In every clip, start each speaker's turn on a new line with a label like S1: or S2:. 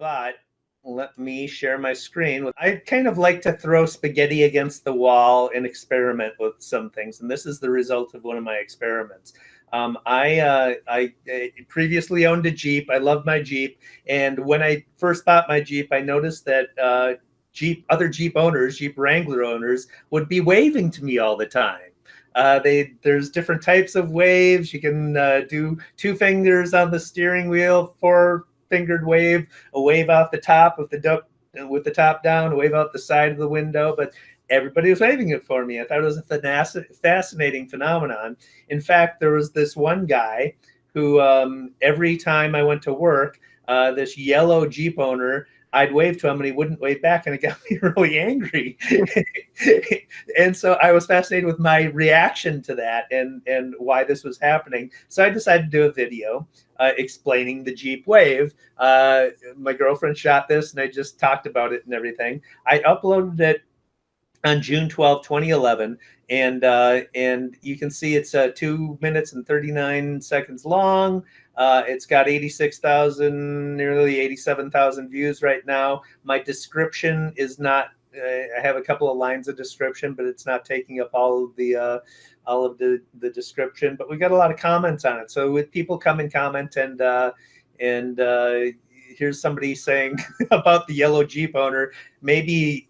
S1: but let me share my screen. I kind of like to throw spaghetti against the wall and experiment with some things, and this is the result of one of my experiments. I previously owned a Jeep. I loved my Jeep, and when I first bought my Jeep, I noticed that other Jeep owners, Jeep Wrangler owners, would be waving to me all the time. There's different types of waves. You can do two fingers on the steering wheel, four-fingered wave, a wave off the top of with the top down, a wave out the side of the window. But everybody was waving it for me. I thought it was a fascinating phenomenon. In fact, there was this one guy who every time I went to work, this yellow Jeep owner, I'd wave to him and he wouldn't wave back, and it got me really angry. And so I was fascinated with my reaction to that and why this was happening. So I decided to do a video explaining the Jeep wave. My girlfriend shot this and I just talked about it and everything. I uploaded it on June 12, 2011. And you can see it's 2 minutes and 39 seconds long. It's got 86,000, nearly 87,000 views right now. My description is not, I have a couple of lines of description, but it's not taking up all of the description. But we got a lot of comments on it. So with people come and comment, and here's somebody saying about the yellow Jeep owner, maybe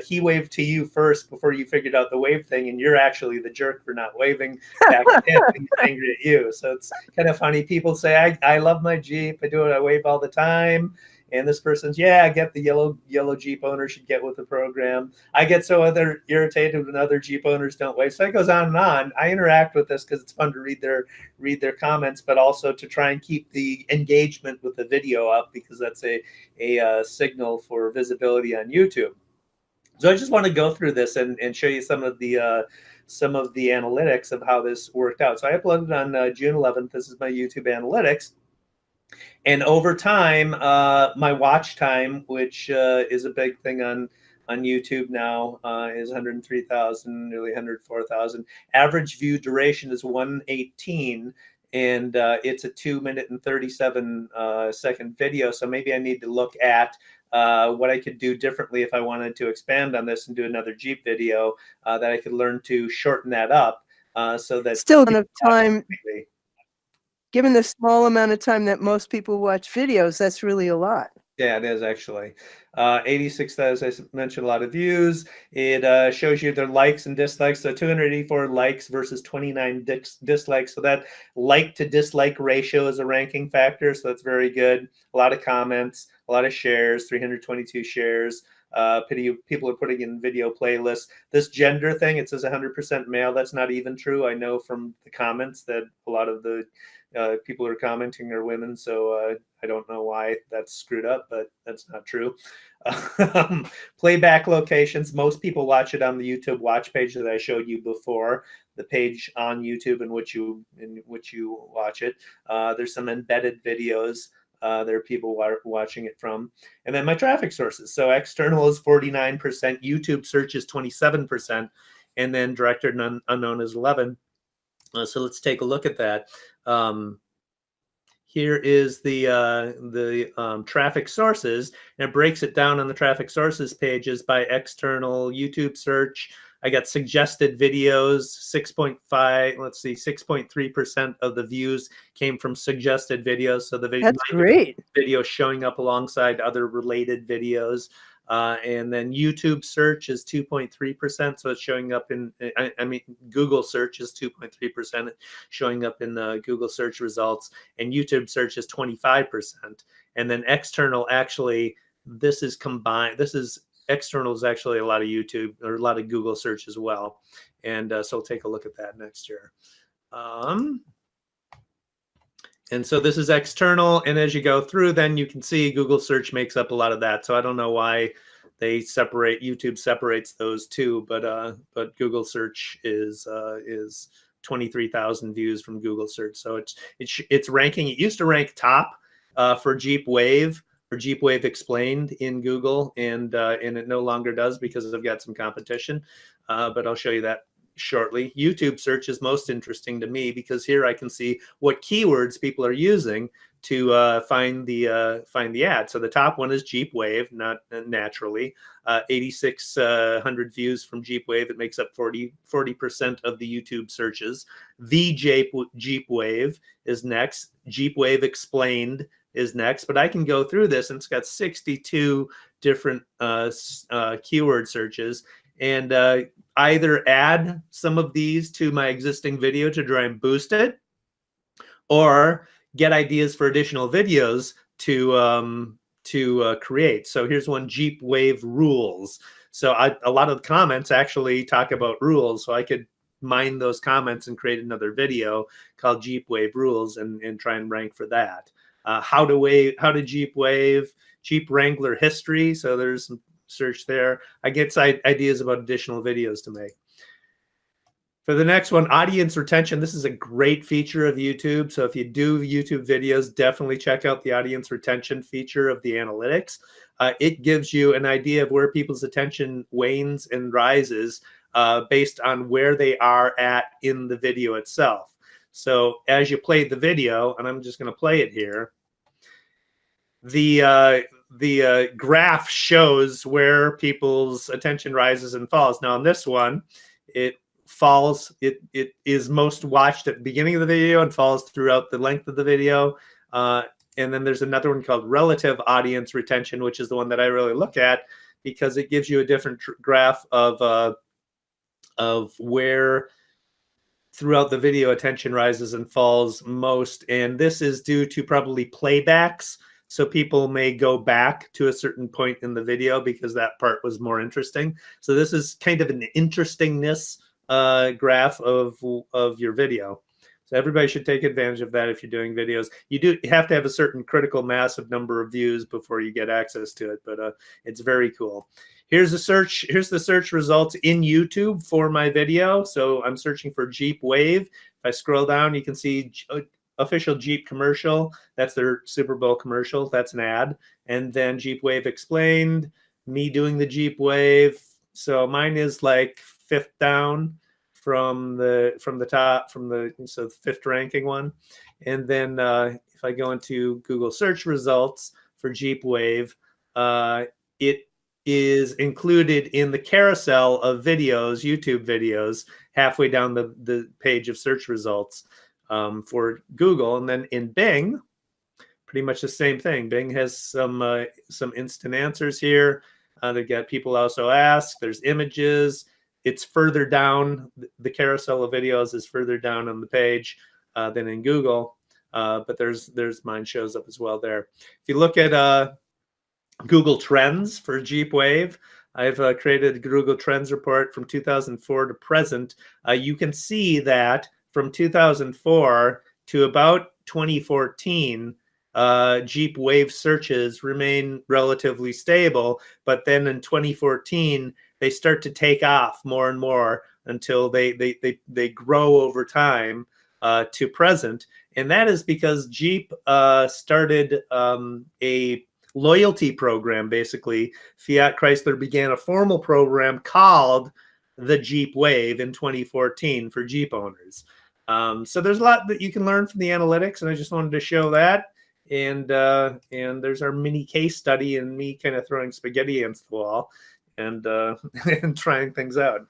S1: he waved to you first before you figured out the wave thing, and you're actually the jerk for not waving back to him and he's angry at you. So it's kind of funny. People say, I love my Jeep. I do it. I wave all the time. And this person's, yeah, I get the yellow Jeep owner should get with the program. I get so irritated when other Jeep owners don't wave. So it goes on and on. I interact with this because it's fun to read their comments, but also to try and keep the engagement with the video up, because that's a signal for visibility on YouTube. So I just want to go through this and show you some of the analytics of how this worked out. So I uploaded on June 11th. This is my YouTube analytics. And over time, my watch time, which is a big thing on YouTube now, is 103,000, nearly 104,000. Average view duration is 118, and it's a 2 minute and 37 second video. So maybe I need to look at what I could do differently if I wanted to expand on this and do another Jeep video, that I could learn to shorten that up so that
S2: still enough time. Given the small amount of time that most people watch videos, that's really a lot.
S1: Yeah, it is actually. 86,000, as I mentioned, a lot of views. It shows you their likes and dislikes. So 284 likes versus 29 dislikes. So that like to dislike ratio is a ranking factor. So that's very good. A lot of comments, a lot of shares, 322 shares. People are putting in video playlists. This gender thing, it says 100% male. That's not even true. I know from the comments that a lot of the people who are commenting are women, so I don't know why that's screwed up, but that's not true. Playback locations, most people watch it on the YouTube watch page that I showed you before, the page on YouTube in which you watch it. There's some embedded videos there are people watching it from. And then my traffic sources. So external is 49%, YouTube search is 27%, and then directed and unknown is 11%. So let's take a look at that. Here is the traffic sources, and it breaks it down on the traffic sources pages by external YouTube search. I got suggested videos, 6.5, let's see, 6.3% of the views came from suggested videos. So the
S2: That's great.
S1: Video showing up alongside other related videos. And then YouTube search is 2.3%. So it's showing up in, I mean, Google search is 2.3% showing up in the Google search results, and YouTube search is 25%. And then external, actually, this is combined. External is actually a lot of YouTube or a lot of Google search as well. And so we'll take a look at that next year. And so this is external, and as you go through, then you can see Google search makes up a lot of that. So I don't know why they separate, YouTube separates those two, but Google search is 23,000 views from Google search. So it's ranking. It used to rank top for Jeep Wave or Jeep Wave Explained in Google, and it no longer does because I've got some competition. But I'll show you that shortly. YouTube search is most interesting to me because here I can see what keywords people are using to find the ad. So the top one is Jeep Wave, not naturally. 8,600 views from Jeep Wave. It makes up 40% of the YouTube searches. The Jeep Wave is next. Jeep Wave Explained is next. But I can go through this, and it's got 62 different keyword searches, and either add some of these to my existing video to try and boost it, or get ideas for additional videos to create. So here's one, Jeep Wave Rules. So a lot of the comments actually talk about rules, so I could mine those comments and create another video called Jeep Wave Rules and try and rank for that. How to Jeep Wave, Jeep Wrangler history. So there's some search there. I get ideas about additional videos to make. For the next one, audience retention. This is a great feature of YouTube. So if you do YouTube videos, definitely check out the audience retention feature of the analytics. It gives you an idea of where people's attention wanes and rises based on where they are at in the video itself. So as you play the video, and I'm just going to play it here, the graph shows where people's attention rises and falls. Now on this one, it falls, it is most watched at the beginning of the video and falls throughout the length of the video. And then there's another one called relative audience retention, which is the one that I really look at because it gives you a different graph of where throughout the video attention rises and falls most. And this is due to probably playbacks. So people may go back to a certain point in the video because that part was more interesting. So this is kind of an interestingness graph of your video. So everybody should take advantage of that if you're doing videos. You have to have a certain critical mass of number of views before you get access to it, but it's very cool. Here's the search. Here's the search results in YouTube for my video. So I'm searching for Jeep Wave. If I scroll down, you can see official Jeep commercial. That's their Super Bowl commercial. That's an ad. And then Jeep Wave Explained, me doing the Jeep Wave. So mine is like fifth down from the top, so the fifth ranking one. And then if I go into Google search results for Jeep Wave, it is included in the carousel of videos, YouTube videos, halfway down the page of search results for Google. And then in Bing, pretty much the same thing. Bing has some instant answers here. They got people also ask. There's images. It's further down. The carousel of videos is further down on the page than in Google. But there's mine shows up as well there. If you look at Google Trends for Jeep Wave, I've created a Google Trends report from 2004 to present. You can see that from 2004 to about 2014, Jeep Wave searches remain relatively stable, but then in 2014 they start to take off more and more until they grow over time to present, and that is because Jeep started a loyalty program. Basically, Fiat Chrysler began a formal program called the Jeep Wave in 2014 for Jeep owners. So there's a lot that you can learn from the analytics, and I just wanted to show that. And there's our mini case study and me kind of throwing spaghetti against the wall and and trying things out.